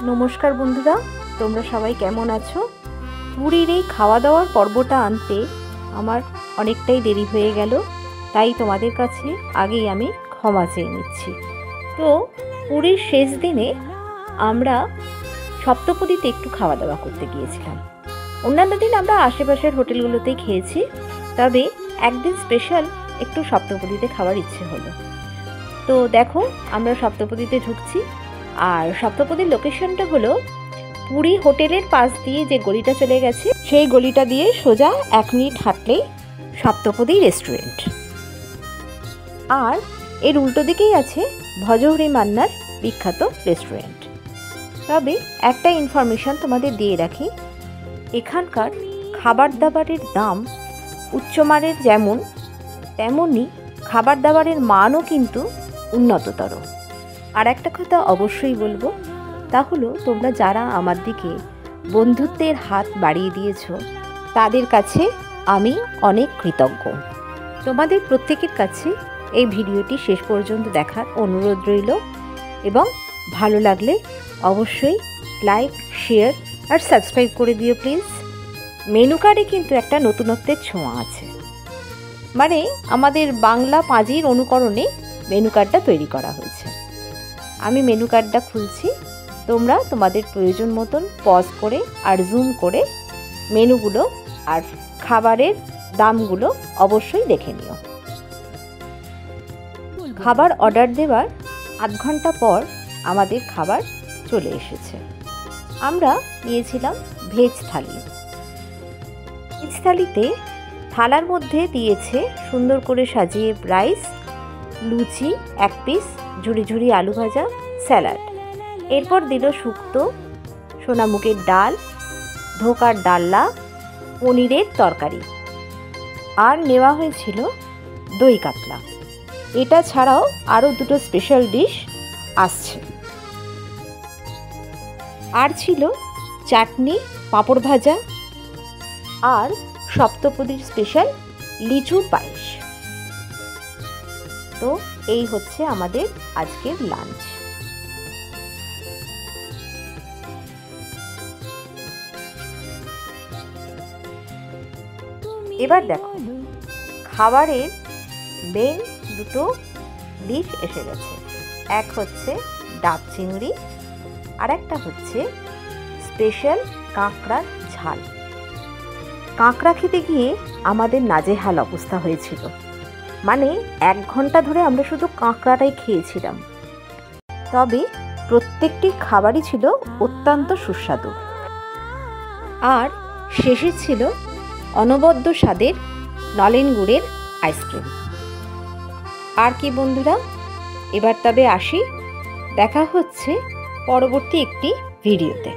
নমস্কার বন্ধুরা, তোমরা সবাই কেমন আছো? পুরীর এই খাওয়া দাওয়ার পর্বটা আনতে আমার অনেকটাই দেরি হয়ে গেল, তাই তোমাদের কাছে আগেই আমি ক্ষমা চেয়ে নিচ্ছি। তো পুরীর শেষ দিনে আমরা সপ্তপদীতে একটু খাওয়া দাওয়া করতে গিয়েছিলাম। অন্যান্য দিন আমরা আশেপাশের হোটেলগুলোতেই খেয়েছি, তবে একদিন স্পেশাল একটু সপ্তপদীতে খাওয়ার ইচ্ছে হলো। তো দেখো, আমরা সপ্তপদীতে ঢুকছি। আর সপ্তপদীর লোকেশনটা হলো পুরী হোটেলের পাশ দিয়ে যে গলিটা চলে গেছে, সেই গলিটা দিয়ে সোজা 1 মিনিট হাঁটলেই সপ্তপদী রেস্টুরেন্ট। আর এর উল্টো দিকেই আছে ভজহরি মান্নার বিখ্যাত রেস্টুরেন্ট। তবে একটা ইনফরমেশন তোমাদের দিয়ে রাখি, এখানকার খাবার দাবারের দাম উচ্চমানের যেমন, তেমনি খাবার দাবারের মানও কিন্তু উন্নততর। আর একটা কথা অবশ্যই বলবো, তা হলো তোমরা যারা আমার দিকে বন্ধুত্বের হাত বাড়িয়ে দিয়েছো, তাদের কাছে আমি অনেক কৃতজ্ঞ। তোমাদের প্রত্যেকের কাছে এই ভিডিওটি শেষ পর্যন্ত দেখার অনুরোধ রইল, এবং ভালো লাগলে অবশ্যই লাইক, শেয়ার আর সাবস্ক্রাইব করে দিও প্লিজ। মেনু কার্ডে কিন্তু একটা নতুনত্বের ছোঁয়া আছে, মানে আমাদের বাংলা পাঁজির অনুকরণে মেনু কার্ডটা তৈরি করা হয়েছে। আমি মেনু কার্ডটা খুলছি, তোমরা তোমাদের প্রয়োজন মতন পজ করে আর জুম করে মেনুগুলো আর খাবারের দামগুলো অবশ্যই দেখে নিও। খাবার অর্ডার দেওয়ার আধ ঘন্টা পর আমাদের খাবার চলে এসেছে। আমরা নিয়েছিলাম ভেজ থালি। ভেজ থালিতে থালার মধ্যে দিয়েছে সুন্দর করে সাজিয়ে রাইস, লুচি 1 পিস, ঝুরি ঝুরি আলু ভাজা, স্যালাড। এরপর দিল শুক্তো, সোনামুগের ডাল, ধোকার ডালনা, পনিরের তরকারি, আর নেওয়া হয়েছিল দই কাতলা। এটা ছাড়াও আরও 2টো স্পেশাল ডিশ আসছে। আর ছিল চাটনি, পাঁপড় ভাজা, আর সপ্তপদীর স্পেশাল লিচু পায়েস। তো এই হচ্ছে আমাদের আজকের লাঞ্চ। এবার দেখো, খাবারের মেন 2টো ডিশ এসে গেছে। এক হচ্ছে ডাব চিংড়ি, আর একটা হচ্ছে স্পেশাল কাঁকড়ার ঝাল। কাঁকড়া খেতে গিয়ে আমাদের নাজেহাল অবস্থা হয়েছিল, মানে 1 ঘন্টা ধরে আমরা শুধু কাঁকড়াটাই খেয়েছিলাম। তবে প্রত্যেকটি খাবারই ছিল অত্যন্ত সুস্বাদু। আর শেষে ছিল অনবদ্য স্বাদের নলেন গুড়ের আইসক্রিম। আর কি বন্ধুরা, এবার তবে আসি, দেখা হচ্ছে পরবর্তী একটি ভিডিওতে।